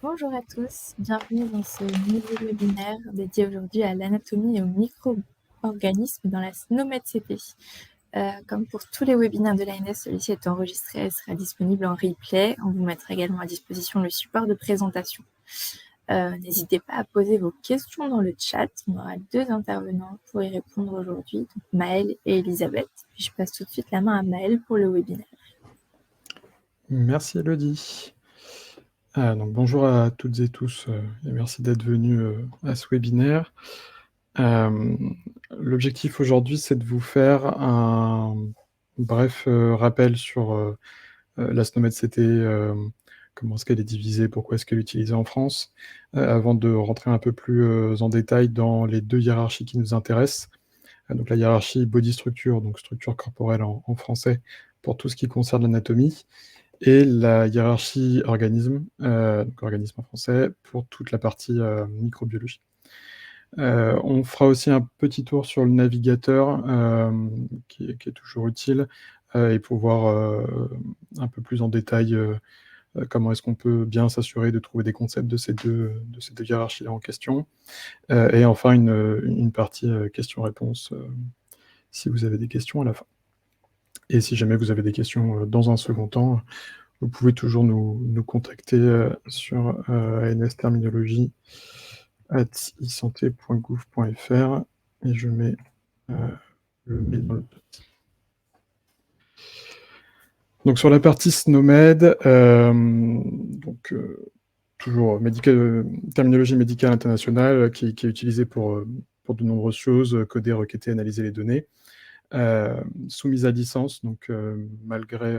Bonjour à tous, bienvenue dans ce nouveau webinaire dédié aujourd'hui à l'anatomie et aux micro-organismes dans la SNOMED-CP. Comme pour tous les webinaires de l'ANS, celui-ci est enregistré et sera disponible en replay. On vous mettra également à disposition le support de présentation. N'hésitez pas à poser vos questions dans le chat. On aura deux intervenants pour y répondre aujourd'hui, donc Maëlle et Elisabeth. Puis je passe tout de suite la main à Maëlle pour le webinaire. Merci Elodie. Donc bonjour à toutes et tous et merci d'être venus à ce webinaire. L'objectif aujourd'hui, c'est de vous faire un bref rappel sur la SNOMED-CT, comment est-ce qu'elle est divisée, pourquoi est-ce qu'elle est utilisée en France, avant de rentrer un peu plus en détail dans les deux hiérarchies qui nous intéressent. Donc la hiérarchie body structure, donc structure corporelle en français, pour tout ce qui concerne l'anatomie, et la hiérarchie organisme, donc organisme en français, pour toute la partie microbiologie. On fera aussi un petit tour sur le navigateur, qui est toujours utile, et pour voir un peu plus en détail comment est-ce qu'on peut bien s'assurer de trouver des concepts de ces deux hiérarchies en question. Et enfin, une partie questions-réponses, si vous avez des questions à la fin. Et si jamais vous avez des questions dans un second temps, vous pouvez toujours nous contacter sur ansterminologie@isanté.gouv.fr et je mets le mail dans le chat. Donc sur la partie SNOMED, toujours terminologie médicale internationale qui est utilisée pour de nombreuses choses, coder, requêter, analyser les données. Soumise à licence, donc malgré,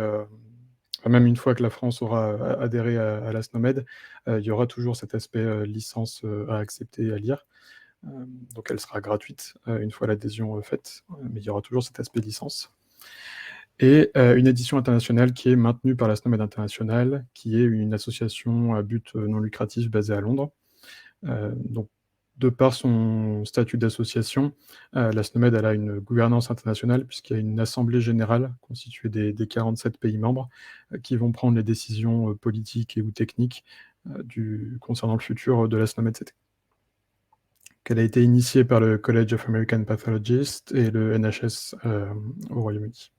même une fois que la France aura adhéré à la SNOMED, il y aura toujours cet aspect licence à accepter et à lire. Donc elle sera gratuite une fois l'adhésion faite, mais il y aura toujours cet aspect licence. Et une édition internationale qui est maintenue par la SNOMED internationale, qui est une association à but non lucratif basée à Londres. Donc de par son statut d'association, la SNOMED elle a une gouvernance internationale puisqu'il y a une assemblée générale constituée des 47 pays membres qui vont prendre les décisions politiques et ou techniques concernant le futur de la SNOMED-CT. Elle a été initiée par le College of American Pathologists et le NHS au Royaume-Uni.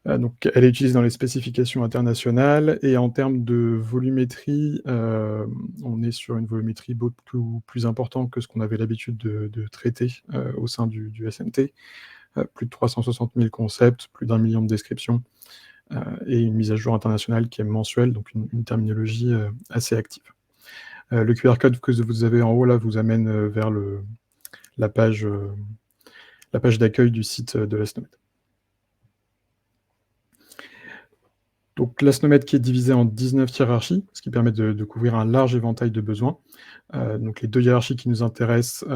Donc, elle est utilisée dans les spécifications internationales et en termes de volumétrie, on est sur une volumétrie beaucoup plus importante que ce qu'on avait l'habitude de traiter au sein du SMT. Plus de 360 000 concepts, plus d'1 million de descriptions et une mise à jour internationale qui est mensuelle, donc une terminologie assez active. Le QR code que vous avez en haut là vous amène vers la page d'accueil du site de la SNOMED. Donc la SNOMED qui est divisée en 19 hiérarchies, ce qui permet de couvrir un large éventail de besoins. Donc les deux hiérarchies qui nous intéressent,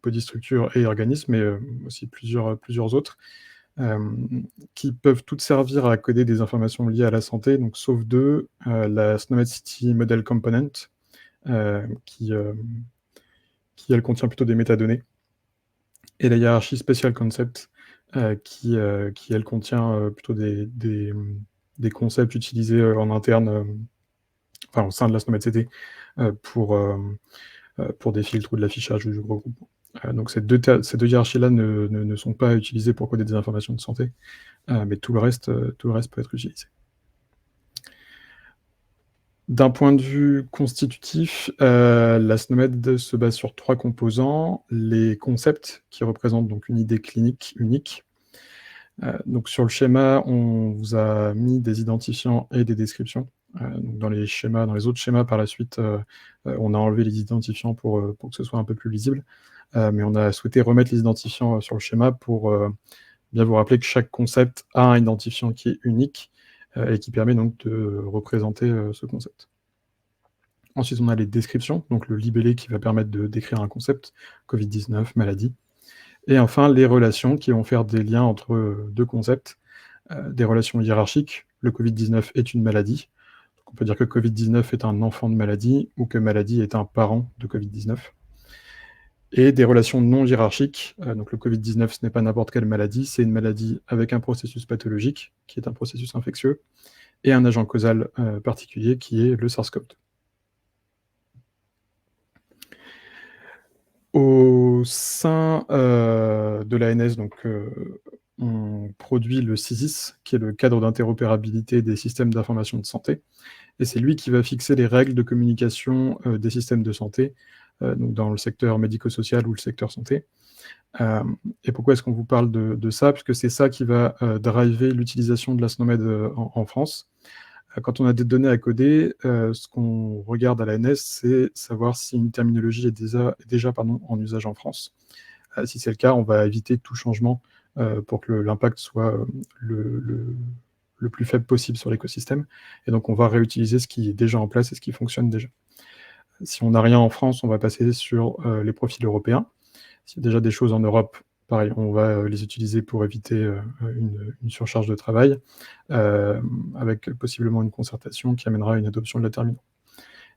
body structure et organisme, mais aussi plusieurs autres, qui peuvent toutes servir à coder des informations liées à la santé, donc sauf deux, la SNOMED City Model Component, qui elle contient plutôt des métadonnées, et la hiérarchie Special Concept, qui elle contient plutôt des concepts utilisés en interne, enfin au sein de la SNOMED-CT, pour des filtres ou de l'affichage ou du regroupement. Donc ces deux hiérarchies-là ne sont pas utilisées pour coder des informations de santé, mais tout le reste peut être utilisé. D'un point de vue constitutif, la SNOMED se base sur 3 composants. Les concepts, qui représentent donc une idée clinique unique. Donc sur le schéma, on vous a mis des identifiants et des descriptions. Donc dans les autres schémas par la suite, on a enlevé les identifiants pour que ce soit un peu plus lisible. Mais on a souhaité remettre les identifiants sur le schéma pour bien vous rappeler que chaque concept a un identifiant qui est unique et qui permet donc de représenter ce concept. Ensuite, on a les descriptions, donc le libellé qui va permettre de décrire un concept, Covid-19, maladie. Et enfin, les relations qui vont faire des liens entre deux concepts, des relations hiérarchiques. Le Covid-19 est une maladie. Donc on peut dire que Covid-19 est un enfant de maladie ou que maladie est un parent de Covid-19. Et des relations non hiérarchiques. Donc le Covid-19, ce n'est pas n'importe quelle maladie, c'est une maladie avec un processus pathologique, qui est un processus infectieux, et un agent causal particulier, qui est le SARS-CoV-2. Au sein de l'ANS, donc, on produit le CISIS, qui est le cadre d'interopérabilité des systèmes d'information de santé, et c'est lui qui va fixer les règles de communication des systèmes de santé, donc dans le secteur médico-social ou le secteur santé. Et pourquoi est-ce qu'on vous parle de ça? Puisque c'est ça qui va driver l'utilisation de la SNOMED en France. Quand on a des données à coder, ce qu'on regarde à l'ANS, c'est savoir si une terminologie est déjà en usage en France. Si c'est le cas, on va éviter tout changement pour que l'impact soit le plus faible possible sur l'écosystème. Et donc, on va réutiliser ce qui est déjà en place et ce qui fonctionne déjà. Si on n'a rien en France, on va passer sur les profils européens. S'il y a déjà des choses en Europe, pareil, on va les utiliser pour éviter une surcharge de travail, avec possiblement une concertation qui amènera à une adoption de la terminologie.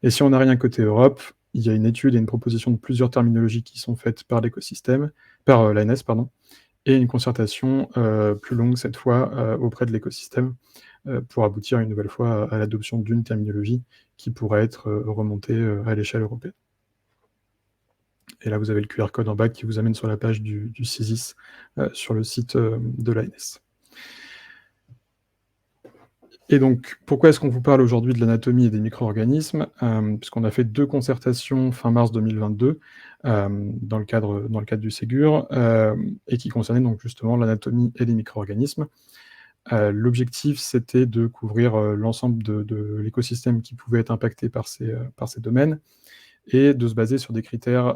Et si on n'a rien côté Europe, il y a une étude et une proposition de plusieurs terminologies qui sont faites par l'écosystème, par l'ANS, pardon, et une concertation plus longue cette fois auprès de l'écosystème pour aboutir une nouvelle fois à l'adoption d'une terminologie qui pourrait être remontée à l'échelle européenne. Et là, vous avez le QR code en bas qui vous amène sur la page du CISIS sur le site de l'ANS. Et donc, pourquoi est-ce qu'on vous parle aujourd'hui de l'anatomie et des micro-organismes? Puisqu'on a fait 2 concertations fin mars 2022 dans le cadre du Ségur, et qui concernaient donc justement l'anatomie et les micro-organismes. L'objectif, c'était de couvrir l'ensemble de l'écosystème qui pouvait être impacté par ces domaines, et de se baser sur des critères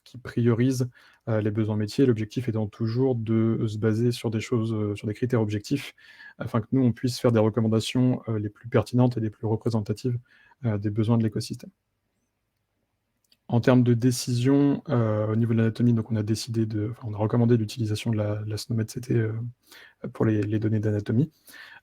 qui priorisent les besoins métiers, l'objectif étant toujours de se baser sur des choses, sur des critères objectifs, afin que nous, on puisse faire des recommandations les plus pertinentes et les plus représentatives des besoins de l'écosystème. En termes de décision, au niveau de l'anatomie, donc on a recommandé l'utilisation de la SNOMED-CT pour les données d'anatomie,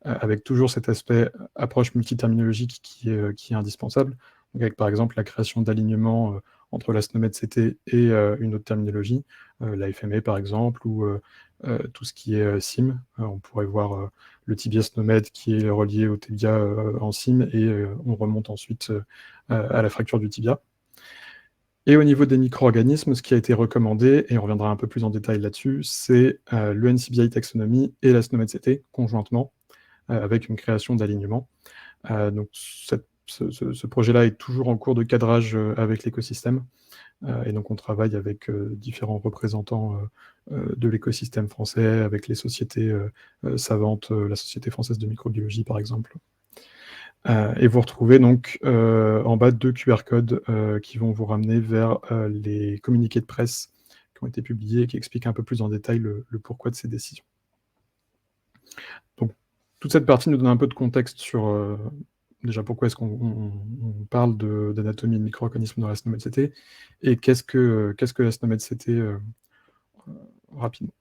avec toujours cet aspect approche multiterminologique qui est indispensable. Donc avec par exemple la création d'alignements entre la SNOMED-CT et une autre terminologie, la FME par exemple, ou tout ce qui est CIM. On pourrait voir le tibia SNOMED qui est relié au tibia en CIM, et on remonte ensuite à la fracture du tibia. Et au niveau des micro-organismes, ce qui a été recommandé, et on reviendra un peu plus en détail là-dessus, c'est le NCBI taxonomie et la SNOMED-CT conjointement, avec une création d'alignement. Donc ce projet-là est toujours en cours de cadrage avec l'écosystème, et donc on travaille avec différents représentants de l'écosystème français, avec les sociétés savantes, la Société française de microbiologie par exemple. Et vous retrouvez donc en bas 2 QR codes qui vont vous ramener vers les communiqués de presse qui ont été publiés et qui expliquent un peu plus en détail le pourquoi de ces décisions. Donc toute cette partie nous donne un peu de contexte sur déjà pourquoi est-ce qu'on parle d'anatomie et de micro-organismes dans la SNOMED-CT, et qu'est-ce que la SNOMED-CT rapidement.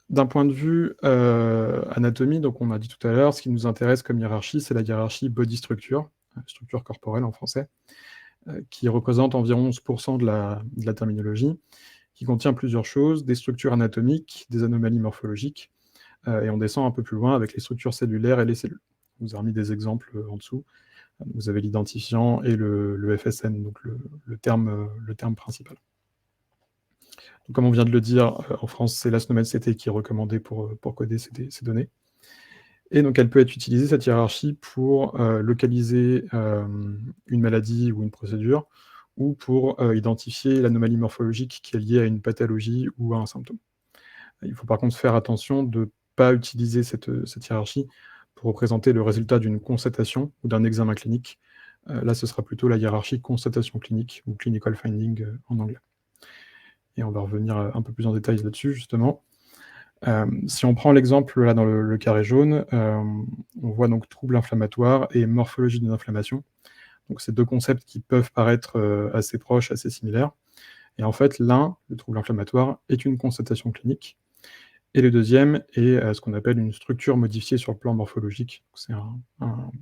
D'un point de vue anatomie, donc on a dit tout à l'heure, ce qui nous intéresse comme hiérarchie, c'est la hiérarchie body structure, structure corporelle en français, qui représente environ 11% de la terminologie, qui contient plusieurs choses, des structures anatomiques, des anomalies morphologiques, et on descend un peu plus loin avec les structures cellulaires et les cellules. Je vous ai remis des exemples en dessous. Vous avez l'identifiant et le FSN, donc le terme principal. Donc, comme on vient de le dire, en France, c'est la SNOMED-CT qui est recommandée pour coder ces données. Et donc, elle peut être utilisée, cette hiérarchie, pour localiser une maladie ou une procédure, ou pour identifier l'anomalie morphologique qui est liée à une pathologie ou à un symptôme. Il faut par contre faire attention de ne pas utiliser cette hiérarchie pour représenter le résultat d'une constatation ou d'un examen clinique. Là, ce sera plutôt la hiérarchie constatation clinique, ou clinical finding en anglais. Et on va revenir un peu plus en détail là-dessus, justement. Si on prend l'exemple là dans le carré jaune, on voit donc trouble inflammatoire et morphologie d'une inflammation. Donc c'est 2 concepts qui peuvent paraître assez proches, assez similaires. Et en fait, l'un, le trouble inflammatoire, est une constatation clinique, et le deuxième est ce qu'on appelle une structure modifiée sur le plan morphologique. C'est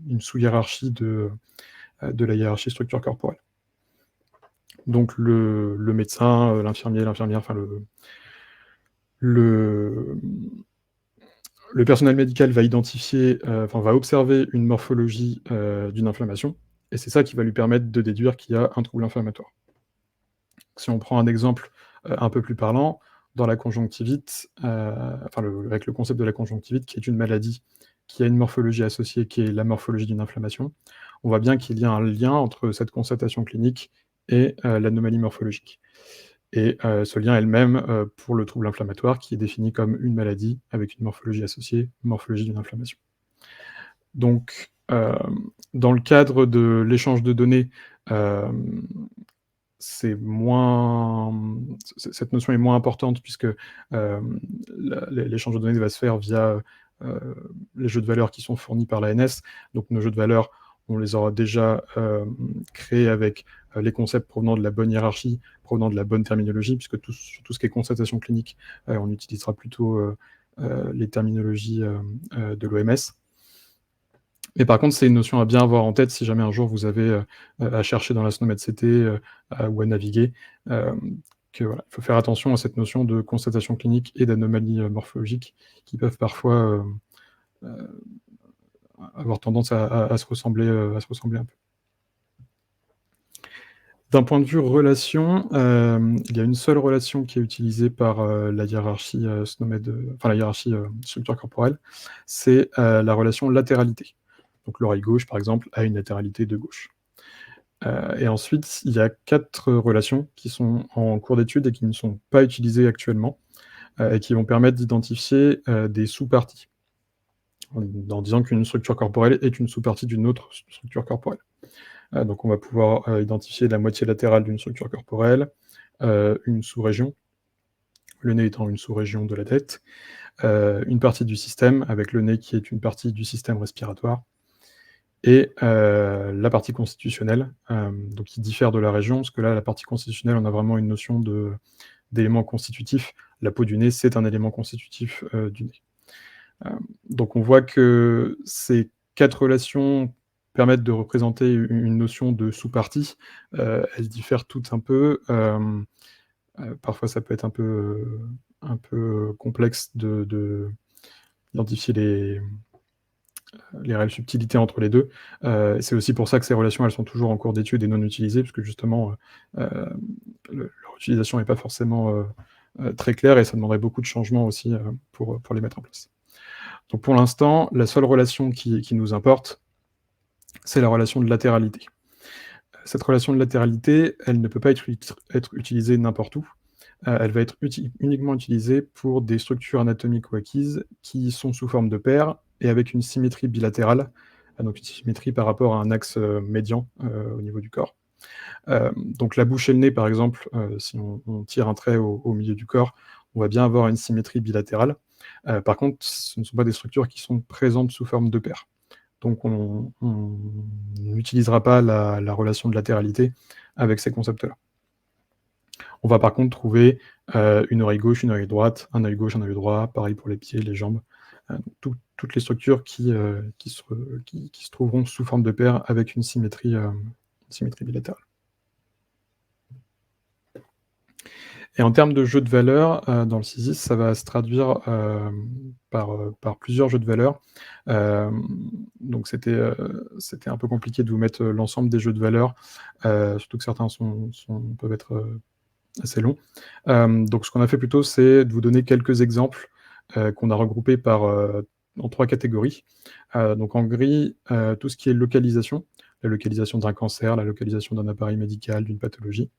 une sous-hiérarchie de la hiérarchie structure corporelle. Donc le médecin, l'infirmier, l'infirmière, enfin le personnel médical va identifier, va observer une morphologie d'une inflammation, et c'est ça qui va lui permettre de déduire qu'il y a un trouble inflammatoire. Si on prend un exemple un peu plus parlant, dans la conjonctivite, avec le concept de la conjonctivite, qui est une maladie qui a une morphologie associée, qui est la morphologie d'une inflammation, on voit bien qu'il y a un lien entre cette constatation clinique et l'anomalie morphologique. Et ce lien est le même pour le trouble inflammatoire, qui est défini comme une maladie avec une morphologie associée, morphologie d'une inflammation. Donc, dans le cadre de l'échange de données, c'est moins, cette notion est moins importante puisque l'échange de données va se faire via les jeux de valeurs qui sont fournis par l'ANS. Donc nos jeux de valeurs, on les aura déjà créés avec les concepts provenant de la bonne hiérarchie, provenant de la bonne terminologie, puisque tout ce qui est constatation clinique, on utilisera plutôt les terminologies de l'OMS. Mais par contre, c'est une notion à bien avoir en tête si jamais un jour vous avez à chercher dans la SNOMED-CT ou à naviguer, que voilà, il faut faire attention à cette notion de constatation clinique et d'anomalie morphologique qui peuvent parfois avoir tendance à se ressembler un peu. D'un point de vue relation, il y a une seule relation qui est utilisée par la hiérarchie SNOMED, la hiérarchie structure corporelle, c'est la relation latéralité. Donc l'oreille gauche, par exemple, a une latéralité de gauche. Et ensuite, il y a 4 relations qui sont en cours d'étude et qui ne sont pas utilisées actuellement, et qui vont permettre d'identifier des sous-parties, en disant qu'une structure corporelle est une sous-partie d'une autre structure corporelle. Donc on va pouvoir identifier la moitié latérale d'une structure corporelle, une sous-région, le nez étant une sous-région de la tête, une partie du système, avec le nez qui est une partie du système respiratoire, et la partie constitutionnelle, donc qui diffère de la région, parce que là, la partie constitutionnelle, on a vraiment une notion d'élément constitutif. La peau du nez, c'est un élément constitutif du nez. Donc on voit que ces 4 relations permettent de représenter une notion de sous-partie. Elles diffèrent toutes un peu. Parfois, ça peut être un peu complexe d'identifier les réelles subtilités entre les deux. C'est aussi pour ça que ces relations, elles sont toujours en cours d'étude et non utilisées, parce que justement, leur utilisation n'est pas forcément très claire, et ça demanderait beaucoup de changements aussi pour les mettre en place. Donc pour l'instant, la seule relation qui nous importe, c'est la relation de latéralité. Cette relation de latéralité, elle ne peut pas être utilisée n'importe où. Elle va être uniquement utilisée pour des structures anatomiques ou acquises qui sont sous forme de paires et avec une symétrie bilatérale, donc une symétrie par rapport à un axe médian au niveau du corps. Donc la bouche et le nez, par exemple, si on tire un trait au milieu du corps, on va bien avoir une symétrie bilatérale. Par contre, ce ne sont pas des structures qui sont présentes sous forme de paires. Donc on n'utilisera pas la relation de latéralité avec ces concepts-là. On va par contre trouver une oreille gauche, une oreille droite, un œil gauche, un œil droit, pareil pour les pieds, les jambes, toutes les structures qui se trouveront sous forme de paire avec une symétrie bilatérale. Et en termes de jeux de valeurs, dans le CISIS, ça va se traduire par plusieurs jeux de valeurs. Donc c'était un peu compliqué de vous mettre l'ensemble des jeux de valeurs, surtout que certains peuvent être assez longs. Donc ce qu'on a fait plutôt, c'est de vous donner quelques exemples qu'on a regroupés en 3 catégories. Donc en gris, tout ce qui est localisation, la localisation d'un cancer, la localisation d'un appareil médical, d'une pathologie.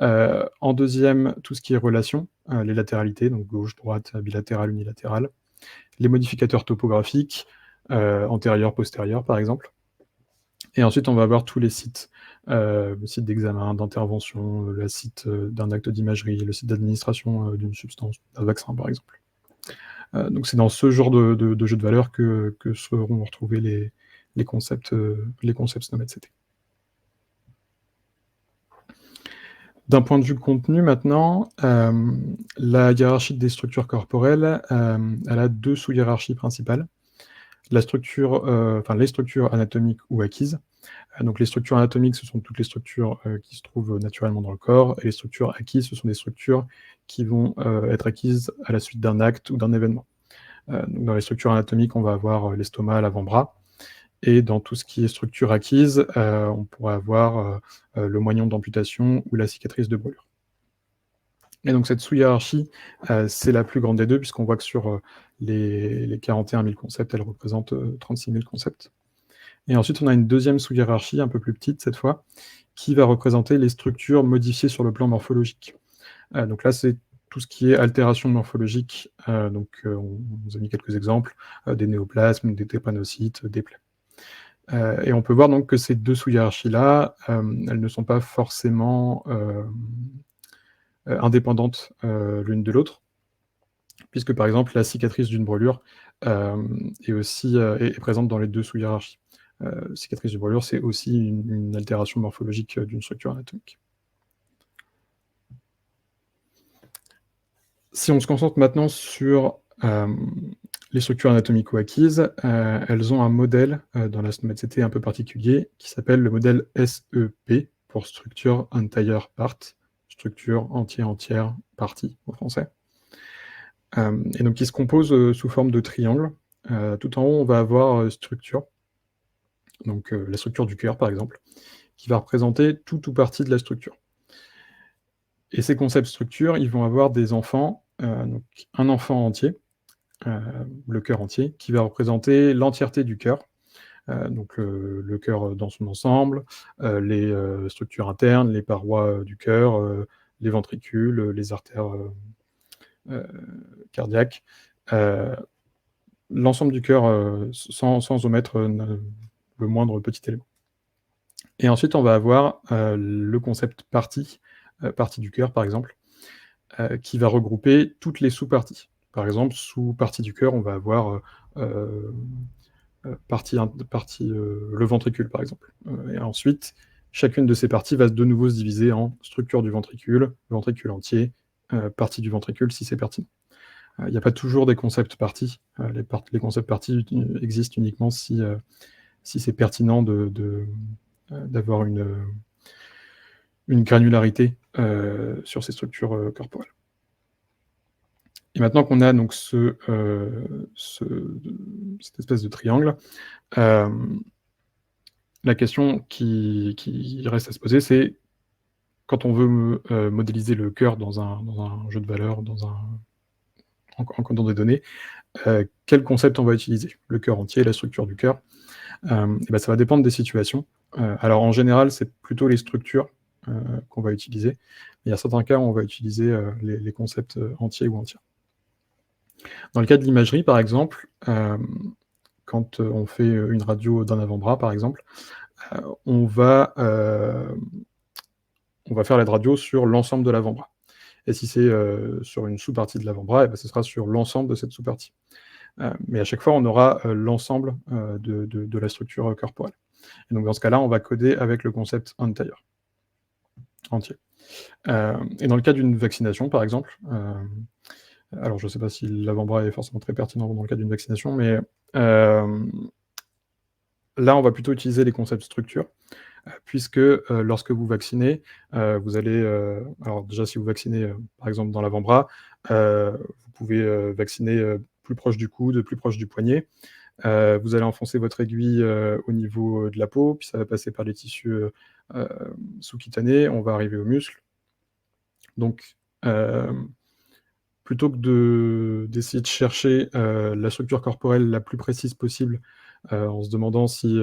En deuxième, tout ce qui est relation, les latéralités, donc gauche, droite, bilatérale, unilatérale. Les modificateurs topographiques, antérieur, postérieur, par exemple. Et ensuite, on va avoir tous les sites, le site d'examen, d'intervention, le site d'un acte d'imagerie, le site d'administration d'une substance, d'un vaccin, par exemple. Donc c'est dans ce genre de jeu de valeurs que seront retrouvés les concepts SNOMED-CT. D'un point de vue contenu maintenant, la hiérarchie des structures corporelles, elle a 2 sous-hiérarchies principales. Les structures anatomiques ou acquises. Donc les structures anatomiques, ce sont toutes les structures qui se trouvent naturellement dans le corps, et les structures acquises, ce sont des structures qui vont être acquises à la suite d'un acte ou d'un événement. Donc dans les structures anatomiques, on va avoir l'estomac, l'avant-bras. Et dans tout ce qui est structure acquise, on pourrait avoir le moignon d'amputation ou la cicatrice de brûlure. Et donc cette sous-hiérarchie, c'est la plus grande des deux, puisqu'on voit que sur les 41 000 concepts, elle représente 36 000 concepts. Et ensuite, on a une deuxième sous-hiérarchie, un peu plus petite cette fois, qui va représenter les structures modifiées sur le plan morphologique. Donc là, c'est tout ce qui est altération morphologique. On vous a mis quelques exemples, des néoplasmes, des drépanocytes, des plaies. Et on peut voir donc que ces deux sous-hiérarchies-là, elles ne sont pas forcément indépendantes l'une de l'autre, puisque par exemple la cicatrice d'une brûlure est aussi est présente dans les deux sous-hiérarchies. Cicatrice d'une brûlure, c'est aussi une altération morphologique d'une structure anatomique. Si on se concentre maintenant sur les structures anatomico-acquises, elles ont un modèle dans la SNOMED-CT un peu particulier qui s'appelle le modèle SEP pour Structure Entire Part, structure entière partie en français. Et donc il se compose sous forme de triangle. Tout en haut, on va avoir structure, donc la structure du cœur par exemple, qui va représenter tout ou partie de la structure. Et ces concepts structures, ils vont avoir des enfants, donc un enfant entier, le cœur entier, qui va représenter l'entièreté du cœur, donc le cœur dans son ensemble, les structures internes, les parois du cœur, les ventricules, les artères cardiaques, l'ensemble du cœur sans omettre le moindre petit élément. Et ensuite, on va avoir le concept partie du cœur par exemple, qui va regrouper toutes les sous-parties. Par exemple, sous partie du cœur, on va avoir le ventricule, par exemple. Et ensuite, chacune de ces parties va de nouveau se diviser en structure du ventricule entier, partie du ventricule, si c'est pertinent. Il n'y a pas toujours des concepts parties. Les concepts parties existent uniquement si c'est pertinent d'avoir une granularité sur ces structures corporelles. Et maintenant qu'on a donc cette espèce de triangle, la question qui reste à se poser, c'est quand on veut modéliser le cœur dans un jeu de valeurs, en codant des données, quel concept on va utiliser? Le cœur entier, la structure du cœur? Ça va dépendre des situations. Alors en général, c'est plutôt les structures qu'on va utiliser. Il y a certains cas où on va utiliser les concepts entiers ou entiers. Dans le cas de l'imagerie, par exemple, quand on fait une radio d'un avant-bras, par exemple, on va faire la radio sur l'ensemble de l'avant-bras. Et si c'est sur une sous-partie de l'avant-bras, ce sera sur l'ensemble de cette sous-partie. Mais à chaque fois, on aura l'ensemble de la structure corporelle. Et donc dans ce cas-là, on va coder avec le concept entire, entier. Et dans le cas d'une vaccination, par exemple, alors je ne sais pas si l'avant-bras est forcément très pertinent dans le cas d'une vaccination, mais là, on va plutôt utiliser les concepts structure, puisque lorsque vous vaccinez, vous allez... alors déjà, si vous vaccinez, par exemple, dans l'avant-bras, vous pouvez vacciner plus proche du coude, plus proche du poignet. Vous allez enfoncer votre aiguille au niveau de la peau, puis ça va passer par les tissus sous-cutanés, on va arriver aux muscles. Donc, plutôt que d'essayer de chercher la structure corporelle la plus précise possible, en se demandant si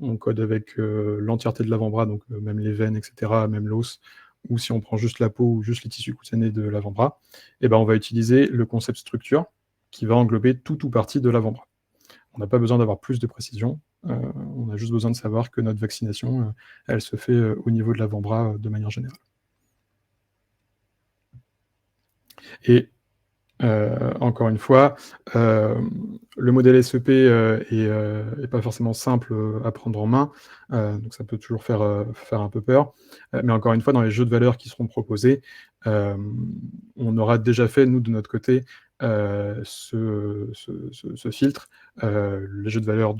on code avec l'entièreté de l'avant-bras, donc même les veines, etc., même l'os, ou si on prend juste la peau ou juste les tissus cutanés de l'avant-bras, on va utiliser le concept structure qui va englober tout ou partie de l'avant-bras. On n'a pas besoin d'avoir plus de précision, on a juste besoin de savoir que notre vaccination, elle se fait au niveau de l'avant-bras de manière générale. Et encore une fois, le modèle SEP est pas forcément simple à prendre en main, donc ça peut toujours faire un peu peur. Mais encore une fois, dans les jeux de valeurs qui seront proposés, on aura déjà fait, nous, de notre côté, ce filtre. Les jeux de valeurs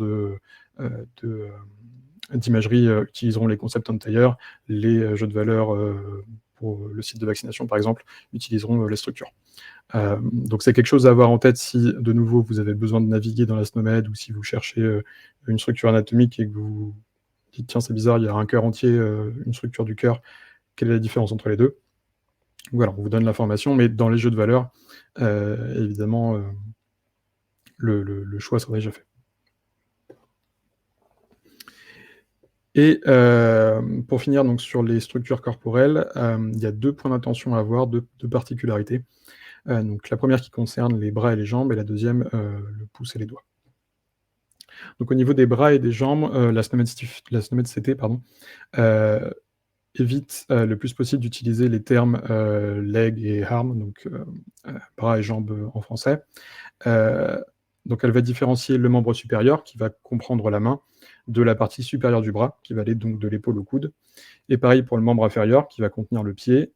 d'imagerie utiliseront les concepts entire, les jeux de valeurs pour le site de vaccination, par exemple, utiliseront les structures. Donc c'est quelque chose à avoir en tête si, de nouveau, vous avez besoin de naviguer dans la SNOMED ou si vous cherchez une structure anatomique et que vous dites « Tiens, c'est bizarre, il y a un cœur entier, une structure du cœur, quelle est la différence entre les deux ?» Voilà, on vous donne l'information, mais dans les jeux de valeurs, évidemment, le choix sera déjà fait. Et pour finir donc sur les structures corporelles, il y a 2 points d'attention à avoir, 2 particularités. Donc la première qui concerne les bras et les jambes et la deuxième, le pouce et les doigts. Donc au niveau des bras et des jambes, la SNOMED-CT pardon, heu, évite, le plus possible d'utiliser les termes, leg et arm, donc bras et jambes, en français. Heu, donc elle va différencier le membre supérieur, qui va comprendre la main, de la partie supérieure du bras, qui va aller donc de l'épaule au coude. Et pareil pour le membre inférieur, qui va contenir le pied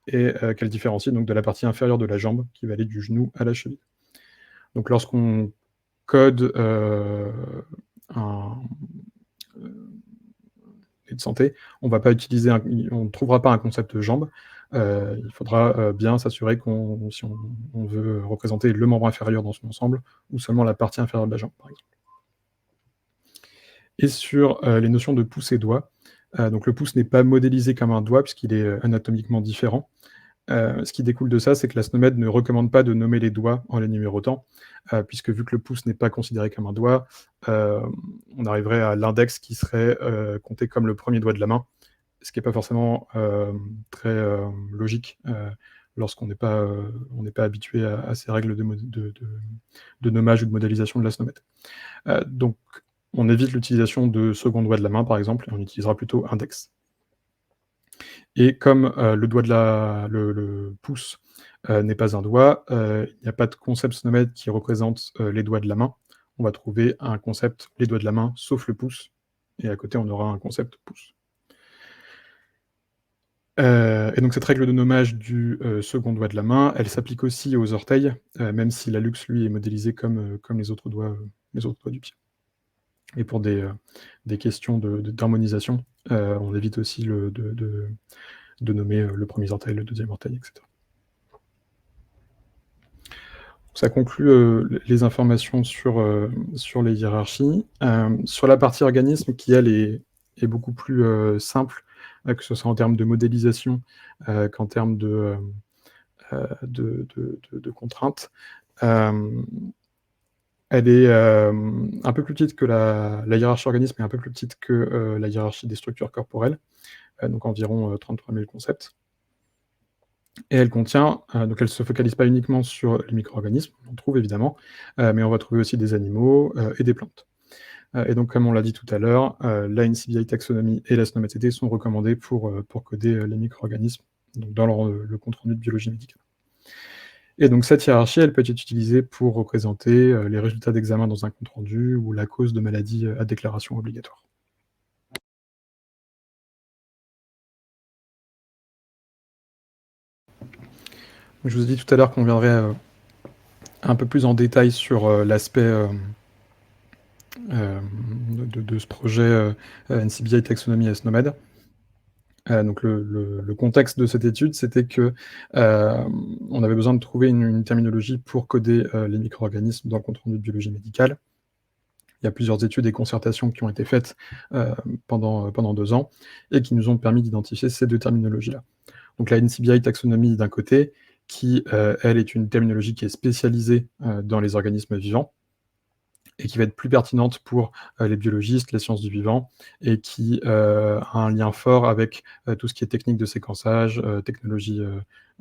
et qu'elle différencie donc de la partie inférieure de la jambe, qui va aller du genou à la cheville. Donc lorsqu'on code, un, heu, de santé, on va pas utiliser on ne trouvera pas un concept jambe. Il faudra, bien s'assurer si on veut représenter le membre inférieur dans son ensemble ou seulement la partie inférieure de la jambe, par exemple. Et sur, les notions de pouce et doigt, donc le pouce n'est pas modélisé comme un doigt puisqu'il est, anatomiquement différent. Ce qui découle de ça, c'est que la SNOMED ne recommande pas de nommer les doigts en les numérotant, puisque vu que le pouce n'est pas considéré comme un doigt, on arriverait à l'index qui serait, compté comme le premier doigt de la main, ce qui est pas forcément, très, logique, lorsqu'on n'est pas habitué à ces règles de nommage ou de modélisation de la SNOMED. Donc on évite l'utilisation de second doigt de la main, par exemple, et on utilisera plutôt index. Et comme, le pouce, n'est pas un doigt, il n'y a pas de concept SNOMED qui représente, les doigts de la main. On va trouver un concept les doigts de la main sauf le pouce et à côté on aura un concept pouce. Et donc cette règle de nommage du, second doigt de la main, elle s'applique aussi aux orteils, même si l'hallux lui est modélisé comme les autres doigts du pied. Et pour des questions d'harmonisation, on évite aussi de nommer, le premier orteil, le deuxième orteil, et cetera. Ça conclut, les informations sur les hiérarchies. Sur la partie organisme qui elle est beaucoup plus, simple, que ce soit en termes de modélisation, qu'en termes de contraintes. Elle est, un peu plus petite que la hiérarchie organisme est un peu plus petite que, la hiérarchie des structures corporelles, donc environ, 33 000 concepts. Et elle contient, donc elle se focalise pas uniquement sur les micro-organismes, on en trouve évidemment, mais on va trouver aussi des animaux, et des plantes. Et donc comme on l'a dit tout à l'heure, la NCBI taxonomie et la SNOMED-CT sont recommandées pour coder, les micro-organismes, donc dans le compte rendu de biologie médicale. Et donc cette hiérarchie, elle peut être utilisée pour représenter, les résultats d'examen dans un compte rendu ou la cause de maladie, à déclaration obligatoire. Je vous ai dit tout à l'heure qu'on viendrait, un peu plus en détail sur, l'aspect, de ce projet, NCBI taxonomie et SNOMED. Donc le contexte de cette étude, c'était que, on avait besoin de trouver une terminologie pour coder, les micro-organismes dans le compte rendu de biologie médicale. Il y a plusieurs études et concertations qui ont été faites, pendant 2 ans et qui nous ont permis d'identifier ces 2 terminologies-là. Donc la NCBI taxonomie d'un côté qui, elle, est une terminologie qui est spécialisée, dans les organismes vivants et qui va être plus pertinente pour, les biologistes, les sciences du vivant et qui, a un lien fort avec, tout ce qui est technique de séquençage, technologie,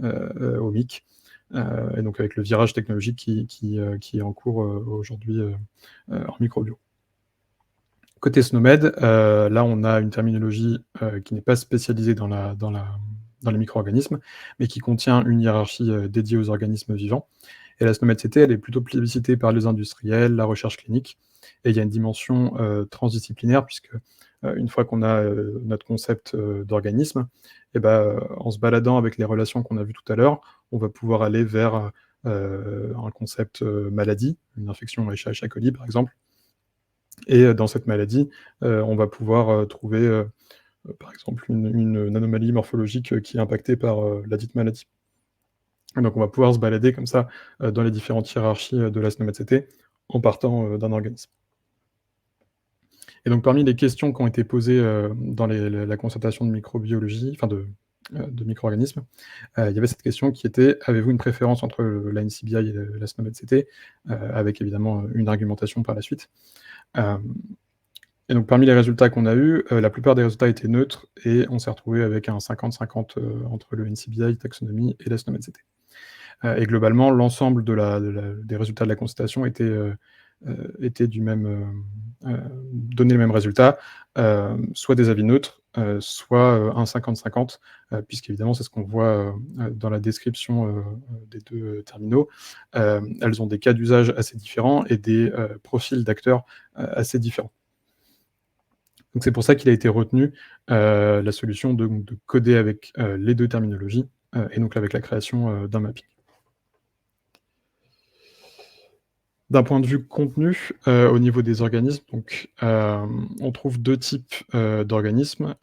omique, et donc avec le virage technologique qui est en cours, aujourd'hui, en microbio. Côté SNOMED, là on a une terminologie, qui n'est pas spécialisée dans les micro-organismes, mais qui contient une hiérarchie, dédiée aux organismes vivants. Et la SNOMED-CT, elle est plutôt plébiscitée par les industriels, la recherche clinique et il y a une dimension, transdisciplinaire puisque, une fois qu'on a, notre concept, d'organisme et bah, en se baladant avec les relations qu'on a vues tout à l'heure, on va pouvoir aller vers, un concept, maladie, une infection Escherichia coli par exemple et dans cette maladie, on va pouvoir, trouver, par exemple une anomalie morphologique, qui est impactée par, ladite maladie. Et donc on va pouvoir se balader comme ça, dans les différentes hiérarchies, de la SNOMED-CT, en partant, d'un organisme. Et donc parmi les questions qui ont été posées, dans la concertation de microbiologie, enfin de micro-organismes, il y avait cette question qui était: «Avez-vous une préférence entre la NCBI et la SNOMED-CT?» Avec évidemment une argumentation par la suite. Et donc parmi les résultats qu'on a eus, la plupart des résultats étaient neutres et on s'est retrouvé avec un 50-50 entre le NCBI, taxonomie et la SNOMED-CT. Et globalement, l'ensemble des résultats de la consultation étaient du même, donnaient le même résultat, soit des avis neutres, soit un 50-50, puisqu'évidemment, c'est ce qu'on voit dans la description des 2 terminaux. Elles ont des cas d'usage assez différents et des profils d'acteurs assez différents. Donc c'est pour ça qu'il a été retenu la solution de coder avec les 2 terminologies, et donc avec la création d'un mapping. D'un point de vue contenu, au niveau des organismes, donc, on trouve 2 types d'organismes.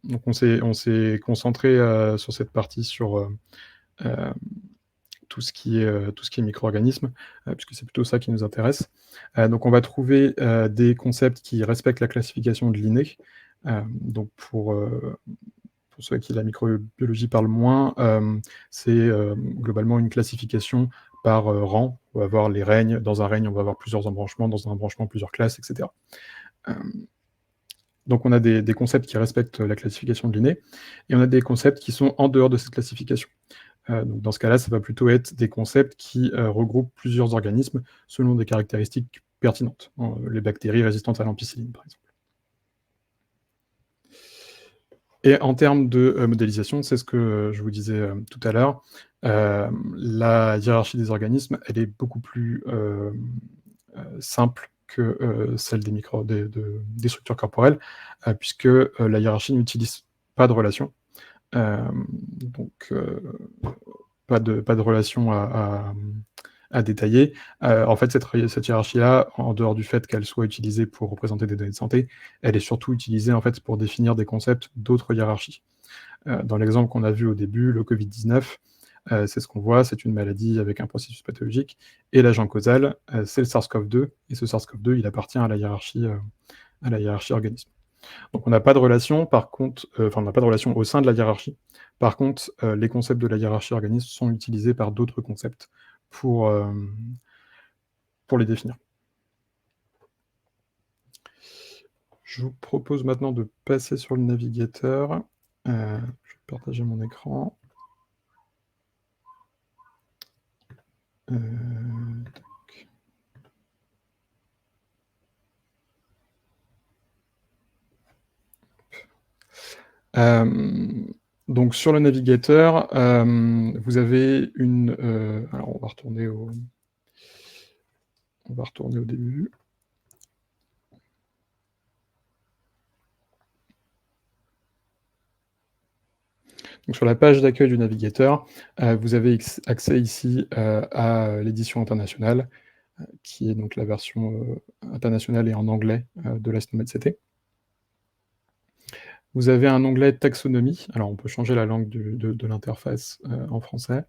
Donc on s'est concentré sur cette partie sur hem, tout ce qui est micro-organismes, puisque c'est plutôt ça qui nous intéresse. Donc on va trouver des concepts qui respectent la classification de Linné. Donc pour ceux à qui la microbiologie parle moins, c'est globalement une classification par rang. On va avoir les règnes. Dans un règne, on va avoir plusieurs embranchements. Dans un embranchement, plusieurs classes, etc. Donc on a des concepts qui respectent la classification de Linné, et on a des concepts qui sont en dehors de cette classification. Donc dans ce cas-là, ça va plutôt être des concepts qui regroupent plusieurs organismes selon des caractéristiques pertinentes. Les bactéries résistantes à l'ampicilline, par exemple. Et en termes de modélisation, c'est ce que je vous disais tout à l'heure, la hiérarchie des organismes, elle est beaucoup plus simple que celle des structures corporelles, puisque la hiérarchie n'utilise pas de relation. Donc pas de relation à détailler. En fait, cette hiérarchie-là, en dehors du fait qu'elle soit utilisée pour représenter des données de santé, elle est surtout utilisée, en fait, pour définir des concepts d'autres hiérarchies. Dans l'exemple qu'on a vu au début, le Covid-19, c'est ce qu'on voit, c'est une maladie avec un processus pathologique, et l'agent causal, c'est le SARS-CoV-2, et ce SARS-CoV-2, il appartient à la hiérarchie organisme. Donc on n'a pas de relation, par contre, on n'a pas de relation au sein de la hiérarchie. Par contre, les concepts de la hiérarchie organisme sont utilisés par d'autres concepts pour les définir. Je vous propose maintenant de passer sur le navigateur. Je vais partager mon écran. Donc sur le navigateur, vous avez une... alors on va retourner au début. Donc sur la page d'accueil du navigateur, vous avez accès ici à l'édition internationale, qui est donc la version internationale et en anglais de la SNOMED-CT. Vous avez un onglet taxonomie. Alors on peut changer la langue de l'interface en français.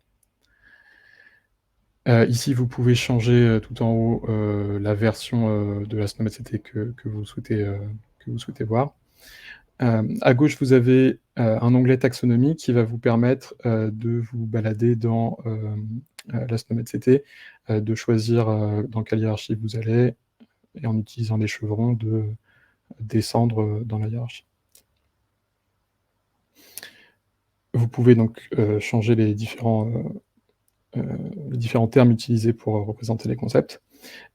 Ici, vous pouvez changer tout en haut la version de la SNOMED-CT que vous souhaitez voir. À gauche, vous avez un onglet taxonomie qui va vous permettre de vous balader dans la SNOMED-CT, de choisir dans quelle hiérarchie vous allez, et en utilisant les chevrons, de descendre dans la hiérarchie. Vous pouvez donc changer les différents termes utilisés pour représenter les concepts.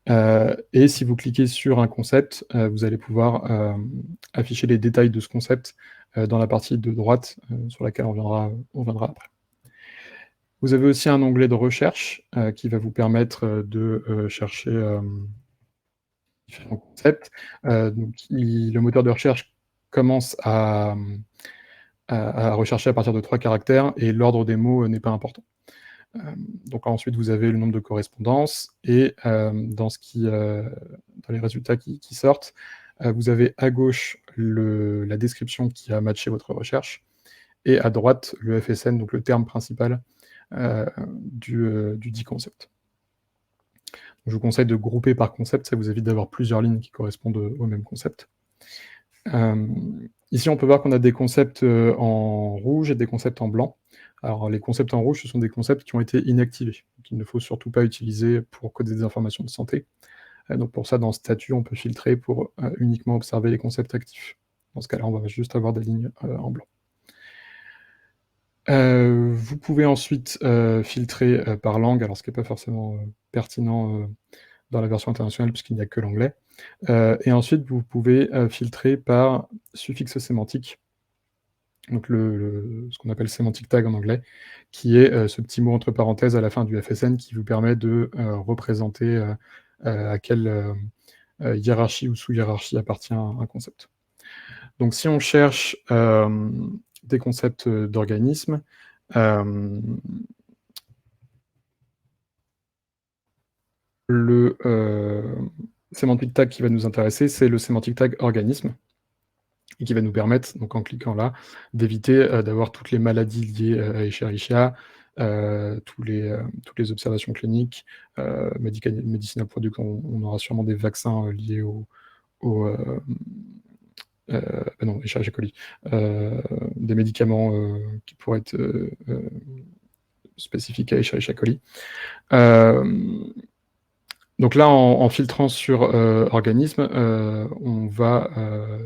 Et si vous cliquez sur un concept, vous allez pouvoir afficher les détails de ce concept dans la partie de droite sur laquelle on viendra après. Vous avez aussi un onglet de recherche qui va vous permettre de chercher différents concepts. Donc le moteur de recherche commence à rechercher à partir de 3 caractères, et l'ordre des mots n'est pas important. Donc ensuite, vous avez le nombre de correspondances, et dans les résultats qui sortent, vous avez à gauche la description qui a matché votre recherche, et à droite, le FSN, donc le terme principal du dit concept. Je vous conseille de grouper par concept, ça vous évite d'avoir plusieurs lignes qui correspondent au même concept. Ici, on peut voir qu'on a des concepts en rouge et des concepts en blanc. Alors, les concepts en rouge, ce sont des concepts qui ont été inactivés, qu'il ne faut surtout pas utiliser pour coder des informations de santé. Donc pour ça, dans Statut, on peut filtrer pour uniquement observer les concepts actifs. Dans ce cas-là, on va juste avoir des lignes en blanc. Vous pouvez ensuite filtrer par langue, alors ce qui n'est pas forcément pertinent dans la version internationale puisqu'il n'y a que l'anglais. Et ensuite, vous pouvez filtrer par suffixe sémantique, donc ce qu'on appelle semantic tag en anglais, qui est ce petit mot entre parenthèses à la fin du FSN qui vous permet de représenter à quelle hiérarchie ou sous-hiérarchie appartient un concept. Donc si on cherche des concepts d'organismes, le semantic tag qui va nous intéresser, c'est le semantic tag organisme, et qui va nous permettre, donc en cliquant là, d'éviter d'avoir toutes les maladies liées à Escherichia, toutes les observations cliniques, medicinal product, on aura sûrement des vaccins liés non, Escherichia coli, des médicaments qui pourraient être spécifiques à Escherichia coli. Donc là, en filtrant sur organisme, on va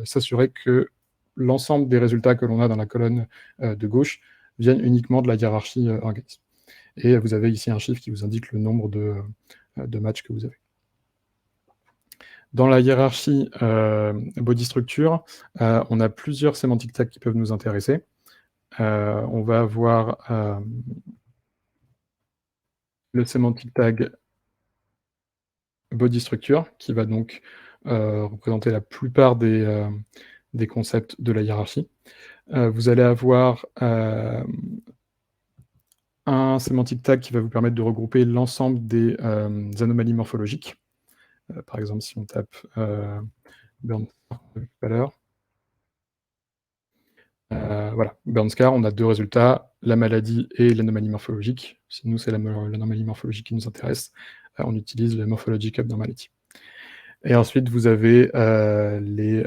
s'assurer que l'ensemble des résultats que l'on a dans la colonne de gauche viennent uniquement de la hiérarchie organisme. Et vous avez ici un chiffre qui vous indique le nombre de matchs que vous avez. Dans la hiérarchie body structure, on a plusieurs semantic tags qui peuvent nous intéresser. On va avoir le semantic tag body structure, qui va donc représenter la plupart des concepts de la hiérarchie. Vous allez avoir un semantic tag qui va vous permettre de regrouper l'ensemble des anomalies morphologiques. Par exemple, si on tape Burnscar tout à l'heure, voilà, Burnscar, on a deux résultats, la maladie et l'anomalie morphologique. Si nous, c'est l'anomalie morphologique qui nous intéresse, on utilise le morphologic abnormality. Et ensuite, vous avez les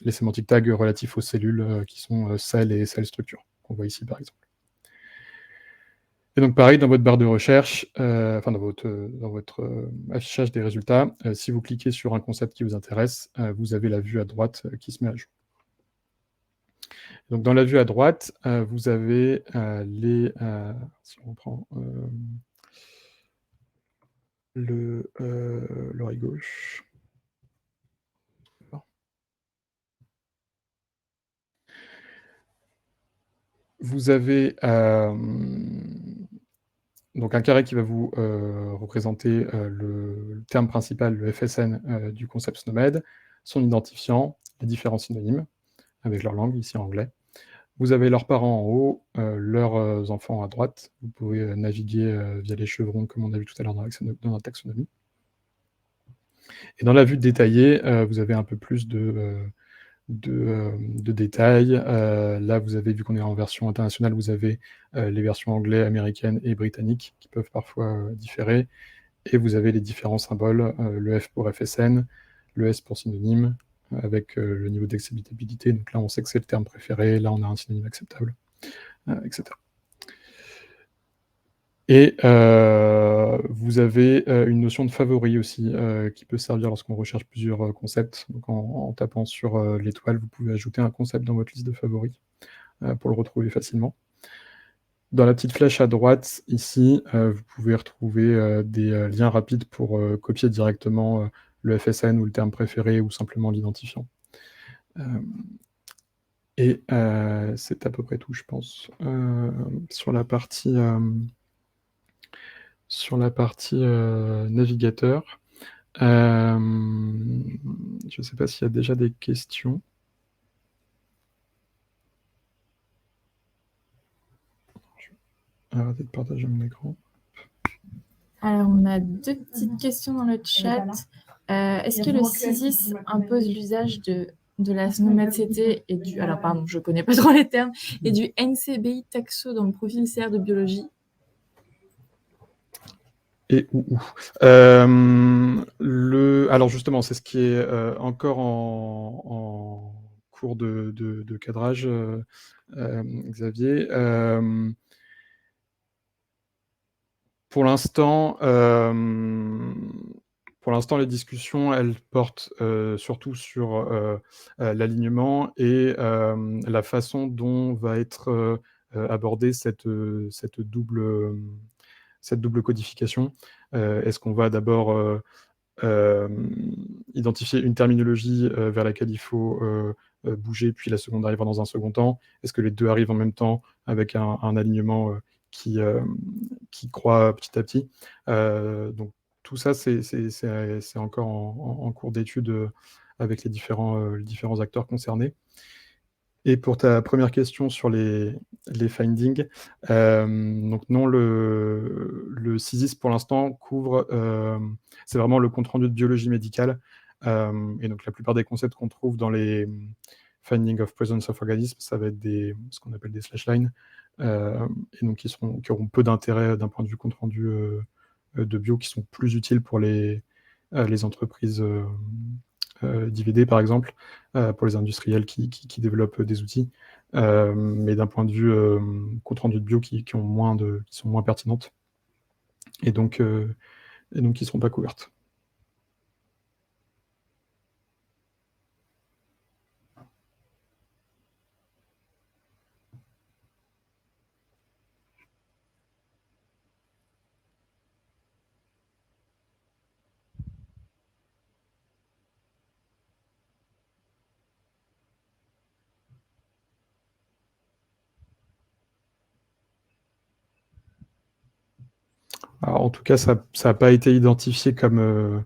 semantic tags relatifs aux cellules qui sont cell et cell structure, qu'on voit ici par exemple. Et donc pareil, dans votre barre de recherche, enfin dans votre affichage des résultats, si vous cliquez sur un concept qui vous intéresse, vous avez la vue à droite qui se met à jour. Donc dans la vue à droite, vous avez si on reprend l'oreille gauche. Vous avez donc un carré qui va vous représenter le terme principal, le FSN du concept SNOMED, son identifiant, les différents synonymes, avec leur langue, ici en anglais. Vous avez leurs parents en haut, leurs enfants à droite. Vous pouvez naviguer via les chevrons, comme on a vu tout à l'heure dans la taxonomie. Et dans la vue détaillée, vous avez un peu plus de détails. Là, vous avez, vu qu'on est en version internationale, vous avez les versions anglais, américaines et britanniques qui peuvent parfois différer. Et vous avez les différents symboles, le F pour FSN, le S pour synonyme, avec le niveau d'acceptabilité. Donc là, on sait que c'est le terme préféré, là, on a un synonyme acceptable, etc. Et vous avez une notion de favori aussi, qui peut servir lorsqu'on recherche plusieurs concepts. Donc en tapant sur l'étoile, vous pouvez ajouter un concept dans votre liste de favoris pour le retrouver facilement. Dans la petite flèche à droite, ici, vous pouvez retrouver des liens rapides pour copier directement le FSN ou le terme préféré ou simplement l'identifiant. Et c'est à peu près tout, je pense. Sur la partie navigateur, je ne sais pas s'il y a déjà des questions. Je vais arrêter de partager mon écran. Alors, on a deux petites questions dans le chat. Est-ce que le CISIS impose l'usage de la SNOMED-CT et du... Alors, pardon, je ne connais pas trop les termes. Et du NCBI taxo dans le profil CR de biologie? Et où? Alors justement, c'est ce qui est encore en cours de cadrage, Xavier. Pour l'instant, les discussions, elles portent surtout sur l'alignement et la façon dont va être abordée cette double codification. Est-ce qu'on va d'abord identifier une terminologie vers laquelle il faut bouger, puis la seconde arrivera dans un second temps? Est-ce que les deux arrivent en même temps avec un alignement qui, euh, qui croît petit à petit? Donc tout ça, c'est encore en cours d'étude avec les différents acteurs concernés. Et pour ta première question sur les findings, donc non, le CISIS pour l'instant couvre, c'est vraiment le compte rendu de biologie médicale. Et donc la plupart des concepts qu'on trouve dans les findings of presence of organism, ça va être ce qu'on appelle des slash lines, et donc qui auront peu d'intérêt d'un point de vue compte rendu de bio, qui sont plus utiles pour les entreprises d'IVD, par exemple, pour les industriels qui développent des outils, mais d'un point de vue compte rendu de bio qui sont moins pertinentes, et donc, qui ne seront pas couvertes. Alors, en tout cas, ça n'a pas été identifié comme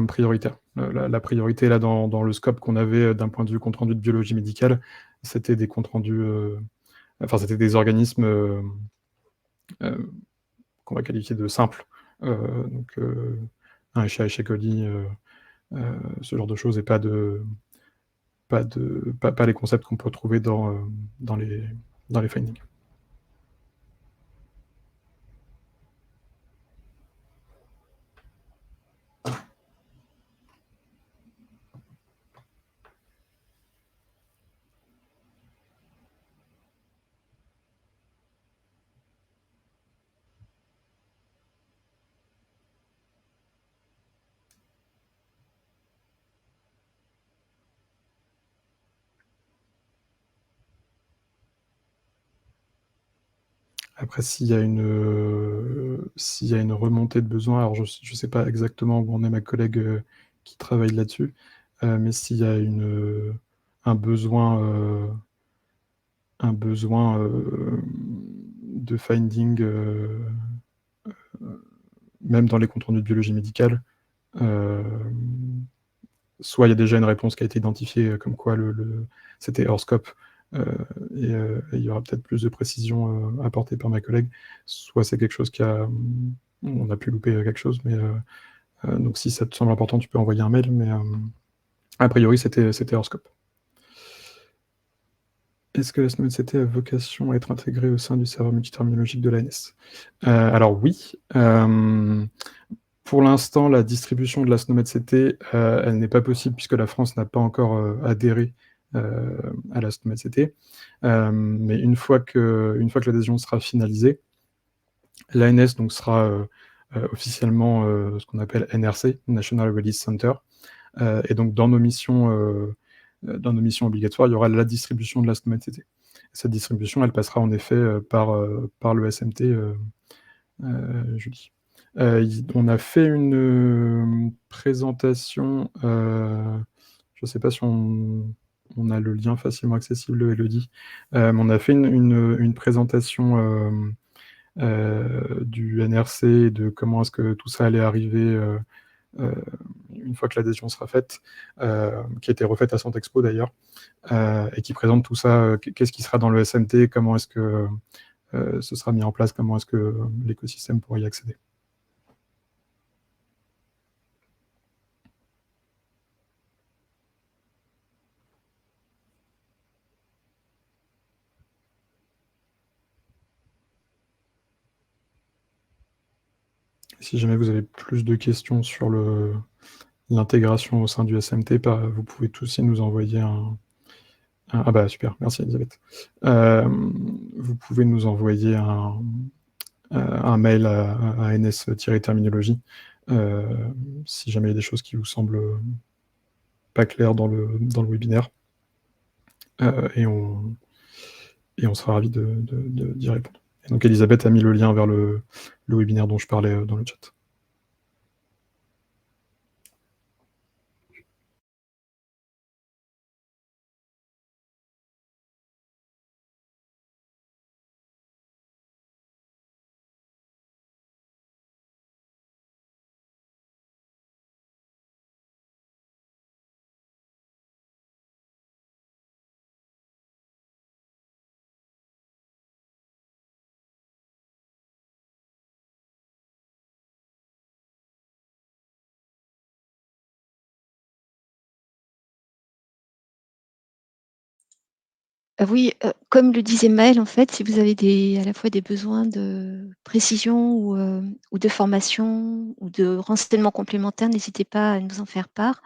prioritaire. La priorité, là, dans le scope qu'on avait d'un point de vue compte rendu de biologie médicale, c'était des comptes rendus, c'était des organismes qu'on va qualifier de simples. Donc, un Escherichia ce genre de choses, et pas les concepts qu'on peut trouver dans les findings. Après, s'il y a une remontée de besoin, alors je ne sais pas exactement où en est ma collègue qui travaille là-dessus, mais s'il y a un besoin, de finding, même dans les comptes rendus de biologie médicale, soit il y a déjà une réponse qui a été identifiée comme quoi c'était hors scope, et il y aura peut-être plus de précision apportée par ma collègue, soit c'est quelque chose on a pu louper quelque chose, mais donc si ça te semble important, tu peux envoyer un mail, mais a priori c'était hors scope. Est-ce que la SNOMED-CT a vocation à être intégrée au sein du serveur multiterminologique de l'ANS? Alors oui. Pour l'instant, la distribution de la SNOMED-CT, elle n'est pas possible puisque la France n'a pas encore adhéré à la SNOMED-CT. Mais une fois que l'adhésion sera finalisée, l'ANS donc sera officiellement ce qu'on appelle NRC, National Release Center. Et donc dans nos missions obligatoires, il y aura la distribution de la SNOMED-CT. Cette distribution, elle passera en effet par le SMT, Julie. On a fait une présentation, je ne sais pas si on a le lien facilement accessible, Elodie, mais on a fait une présentation du NRC, de comment est-ce que tout ça allait arriver une fois que l'adhésion sera faite, qui a été refaite à Santexpo d'ailleurs, et qui présente tout ça, qu'est-ce qui sera dans le SMT, comment est-ce que ce sera mis en place, comment est-ce que l'écosystème pourra y accéder. Si jamais vous avez plus de questions sur l'intégration au sein du SMT, vous pouvez aussi nous envoyer ah bah super, merci Elisabeth. Vous pouvez nous envoyer un mail à ns-terminologie si jamais il y a des choses qui vous semblent pas claires dans le webinaire. Et on sera ravis d'y répondre. Et donc Elisabeth a mis le lien vers le webinaire dont je parlais dans le chat. Oui, comme le disait Maëlle, en fait, si vous avez à la fois des besoins de précision ou de formation ou de renseignements complémentaires, n'hésitez pas à nous en faire part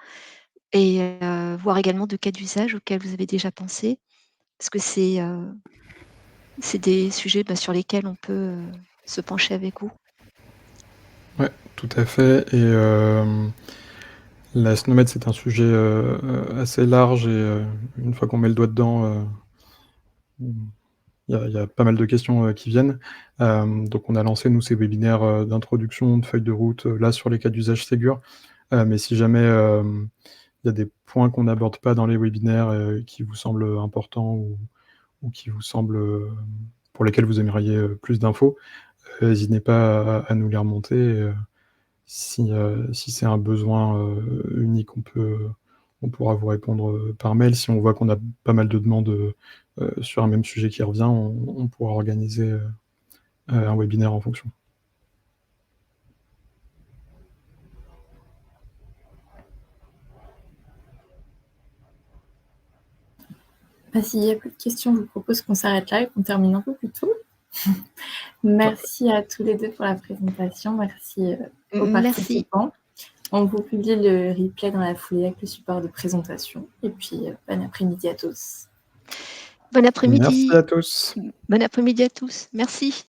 et voir également de cas d'usage auxquels vous avez déjà pensé. Parce que c'est des sujets, sur lesquels on peut, se pencher avec vous. Ouais, tout à fait. Et la SNOMED, c'est un sujet assez large et une fois qu'on met le doigt dedans, il y a pas mal de questions qui viennent. Donc on a lancé, nous, ces webinaires d'introduction, de feuille de route, là, sur les cas d'usage Ségur. Mais si jamais il y a des points qu'on n'aborde pas dans les webinaires qui vous semblent importants ou qui vous semblent pour lesquels vous aimeriez plus d'infos, n'hésitez pas à nous les remonter. Si c'est un besoin unique, on pourra vous répondre par mail. Si on voit qu'on a pas mal de demandes sur un même sujet qui revient, on pourra organiser un webinaire en fonction. S'il n'y a plus de questions, je vous propose qu'on s'arrête là et qu'on termine un peu plus tôt. Merci à tous les deux pour la présentation. Merci aux participants. On vous publie le replay dans la foulée avec le support de présentation. Et puis, bon après-midi à tous. Bon après-midi. Merci à tous. Bon après-midi à tous. Merci.